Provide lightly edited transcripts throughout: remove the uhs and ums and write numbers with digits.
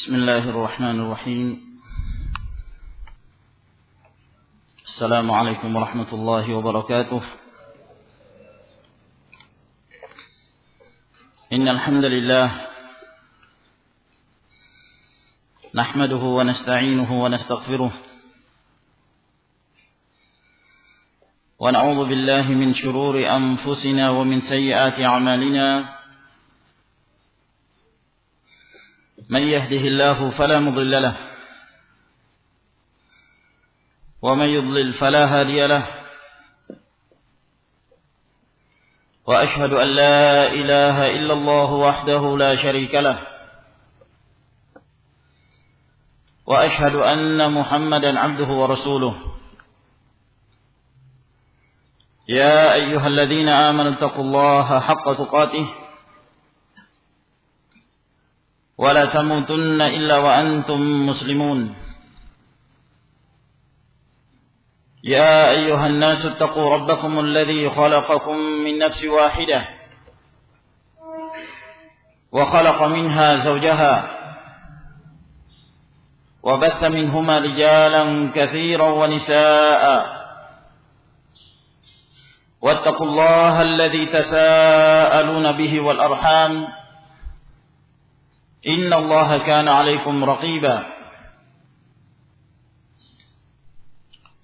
بسم الله الرحمن الرحيم. السلام عليكم ورحمة الله وبركاته. إن الحمد لله نحمده ونستعينه ونستغفره ونعوذ بالله من شرور أنفسنا ومن سيئات أعمالنا. من يهده الله فلا مضل له ومن يضلل فلا هادي له، وأشهد أن لا إله إلا الله وحده لا شريك له، وأشهد أن محمدا عبده ورسوله. يا أيها الذين آمنوا اتقوا الله حق تقاته ولا تموتن إلا وأنتم مسلمون. يا أيها الناس اتقوا ربكم الذي خلقكم من نفس واحدة وخلق منها زوجها وبث منهما رجالا كثيرا ونساء، واتقوا الله الذي تساءلون به والأرحام إن الله كان عليكم رقيبا.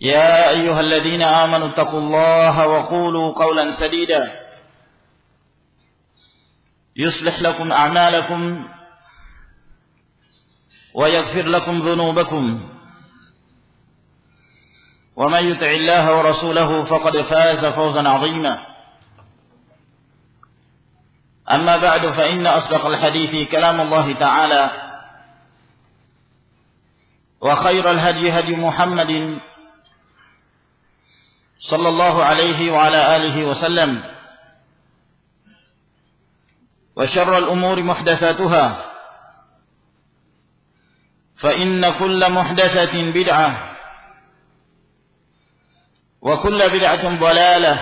يا أيها الذين آمنوا اتقوا الله وقولوا قولا سديدا يصلح لكم أعمالكم ويغفر لكم ذنوبكم، ومن يطع الله ورسوله فقد فاز فوزا عظيما. أما بعد، فإن أصدق الحديث كلام الله تعالى، وخير الهدي هدي محمد صلى الله عليه وعلى آله وسلم، وشر الأمور محدثاتها، فإن كل محدثة بدعة، وكل بدعة ضلالة،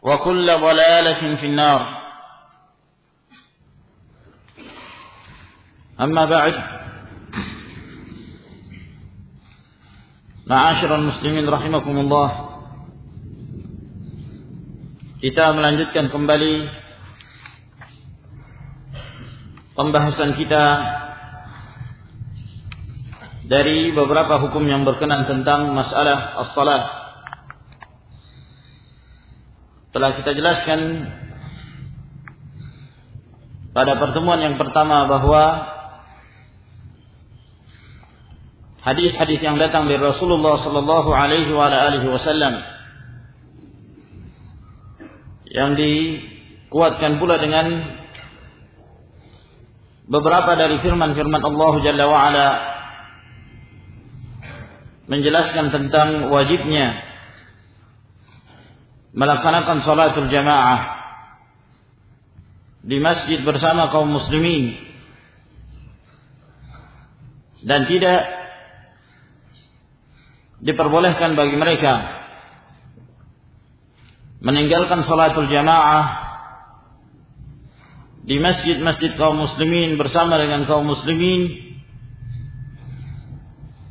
وكل ضلالة في النار. أما بعد، ma'asyiral muslimin rahimakumullah, kita melanjutkan kembali pembahasan kita dari beberapa hukum yang berkenaan tentang masalah as-salat. Telah kita jelaskan pada pertemuan yang pertama bahwa hadis-hadis yang datang dari Rasulullah sallallahu alaihi wasallam yang dikuatkan pula dengan beberapa dari firman-firman Allah Jalla wa Ala menjelaskan tentang wajibnya melaksanakan salatul jamaah di masjid bersama kaum muslimin, dan tidak diperbolehkan bagi mereka meninggalkan salatul jamaah di masjid-masjid kaum muslimin bersama dengan kaum muslimin,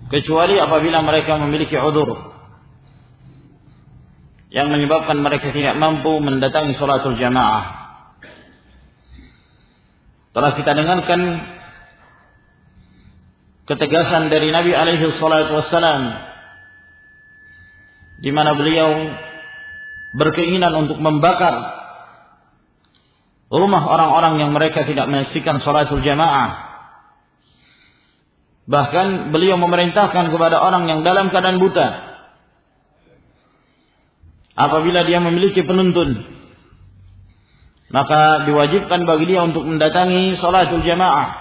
kecuali apabila mereka memiliki udzur yang menyebabkan mereka tidak mampu mendatangi salatul jamaah. Telah kita dengarkan ketegasan dari Nabi alaihi salatu wassalam, di mana beliau berkeinginan untuk membakar rumah orang-orang yang mereka tidak menyaksikan salatul jamaah. Bahkan beliau memerintahkan kepada orang yang dalam keadaan buta, apabila dia memiliki penuntun, maka diwajibkan bagi dia untuk mendatangi salatul jamaah.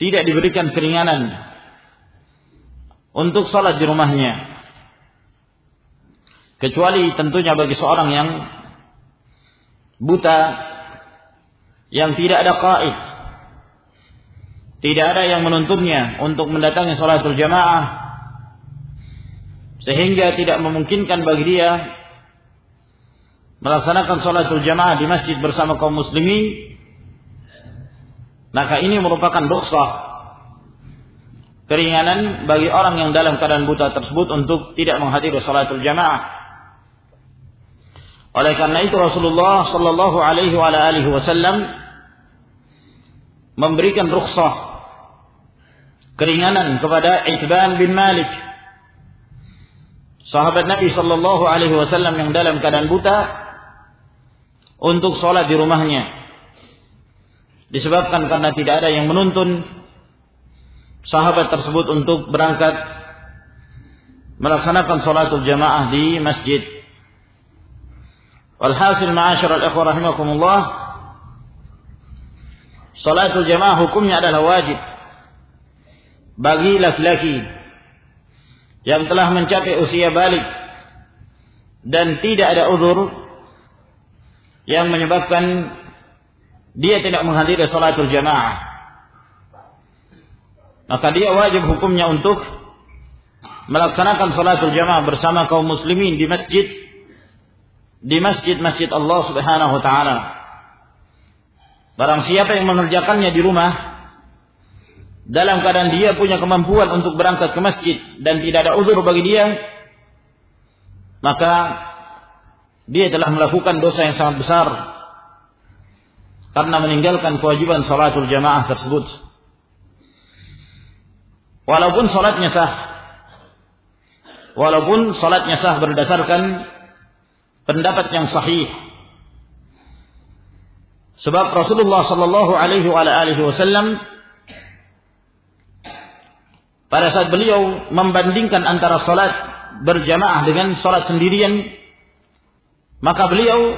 Tidak diberikan keringanan untuk salat di rumahnya, kecuali tentunya bagi seorang yang buta, yang tidak ada qaid, tidak ada yang menuntunnya untuk mendatangi salatul jamaah, sehingga tidak memungkinkan bagi dia melaksanakan salatul jamaah di masjid bersama kaum muslimin, maka ini merupakan rukhsah, keringanan bagi orang yang dalam keadaan buta tersebut untuk tidak menghadiri salatul jamaah. Oleh karena itu Rasulullah sallallahu alaihi wasallam memberikan rukhsah, keringanan kepada Itban bin Malik, sahabat Nabi sallallahu alaihi wasallam yang dalam keadaan buta, untuk salat di rumahnya. Disebabkan karena tidak ada yang menuntun sahabat tersebut untuk berangkat melaksanakan salatul jamaah di masjid. Walhasil ma'asyiral ikhwah rahimakumullah, salatul jamaah hukumnya adalah wajib bagi laki-laki yang telah mencapai usia balik dan tidak ada uzur yang menyebabkan dia tidak menghadiri salatul jamaah. Maka dia wajib hukumnya untuk melaksanakan salatul jamaah bersama kaum muslimin di masjid-masjid Allah Subhanahu wa taala. Barang siapa yang mengerjakannya di rumah dalam keadaan dia punya kemampuan untuk berangkat ke masjid dan tidak ada uzur bagi dia, maka dia telah melakukan dosa yang sangat besar karena meninggalkan kewajiban salatul jamaah tersebut. Walaupun salatnya sah berdasarkan pendapat yang sahih. Sebab Rasulullah sallallahu alaihi wasallam pada saat beliau membandingkan antara salat berjamaah dengan salat sendirian, maka beliau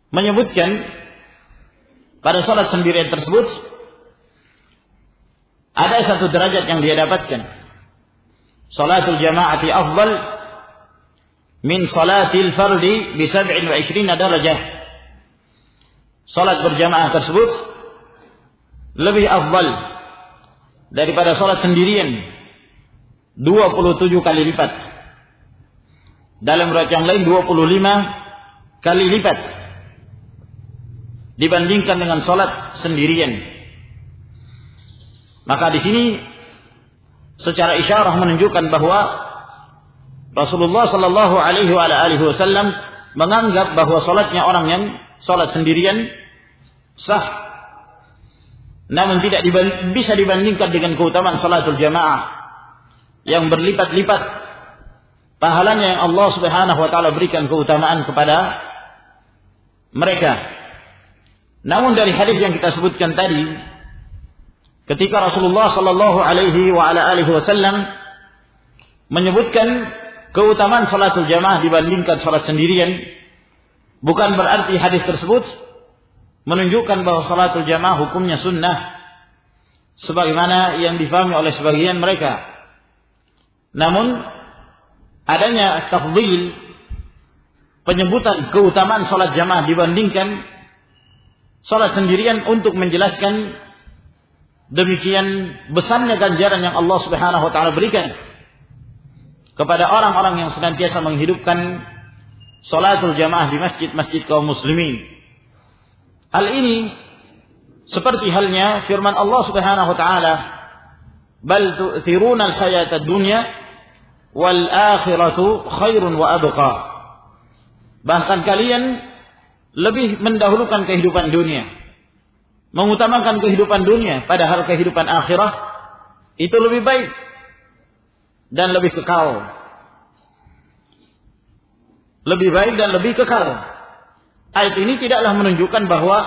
menyebutkan pada salat sendirian tersebut ada satu derajat yang dia dapatkan. Salatul jama'ati afdal min salatil fardi bi 27 darajah. Salat berjamaah tersebut lebih afdal daripada salat sendirian 27 kali lipat. Dalam riwayat yang lain 25 kali lipat dibandingkan dengan salat sendirian. Maka di sini secara isyarah menunjukkan bahwa Rasulullah sallallahu alaihi wasallam menganggap bahwa salatnya orang yang salat sendirian sah, namun tidak bisa dibandingkan dengan keutamaan salatul jamaah yang berlipat-lipat pahalanya yang Allah Subhanahu wa taala berikan keutamaan kepada mereka. Namun dari hadis yang kita sebutkan tadi, ketika Rasulullah sallallahu alaihi wasallam menyebutkan keutamaan salatul jamaah dibandingkan salat sendirian, bukan berarti hadis tersebut menunjukkan bahwa salatul jamaah hukumnya sunnah sebagaimana yang difahami oleh sebagian mereka. Namun adanya tafdhil, penyebutan keutamaan salat jamaah dibandingkan salat sendirian untuk menjelaskan demikian besarnya ganjaran yang Allah Subhanahu wa taala berikan kepada orang-orang yang senantiasa menghidupkan salatul jamaah di masjid-masjid kaum muslimin. Hal ini seperti halnya firman Allah Subhanahu wa taala, "Bal tu'thiruna al-hayata ad-dunya wal akhiratu khairun wa abqa." Bahkan kalian lebih mendahulukan kehidupan dunia, mengutamakan kehidupan dunia, padahal kehidupan akhirah itu lebih baik dan lebih kekal. Lebih baik dan lebih kekal. Ayat ini tidaklah menunjukkan bahwa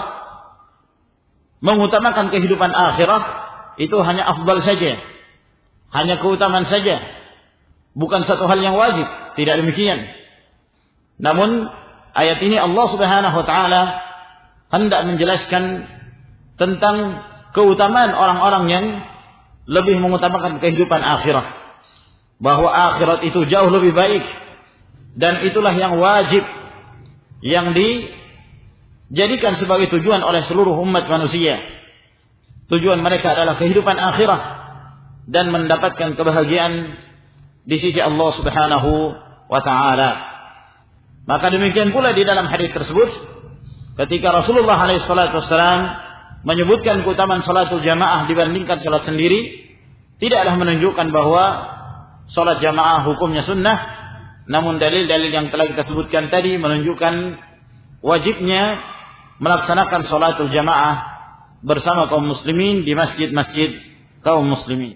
mengutamakan kehidupan akhirah itu hanya afdal saja, hanya keutamaan saja, bukan satu hal yang wajib. Tidak demikian. Namun ayat ini Allah Subhanahu wa taala hendak menjelaskan tentang keutamaan orang-orang yang lebih mengutamakan kehidupan akhirah, bahwa akhirat itu jauh lebih baik dan itulah yang wajib, yang dijadikan sebagai tujuan oleh seluruh umat manusia. Tujuan mereka adalah kehidupan akhirah dan mendapatkan kebahagiaan di sisi Allah Subhanahu wa taala. Maka demikian pula di dalam hadis tersebut, ketika Rasulullah alaihi salatu wasallam menyebutkan keutamaan salatul jamaah dibandingkan salat sendiri tidaklah menunjukkan bahwa salat jamaah hukumnya sunnah, namun dalil-dalil yang telah kita sebutkan tadi menunjukkan wajibnya melaksanakan salatul jamaah bersama kaum muslimin di masjid-masjid kaum muslimin.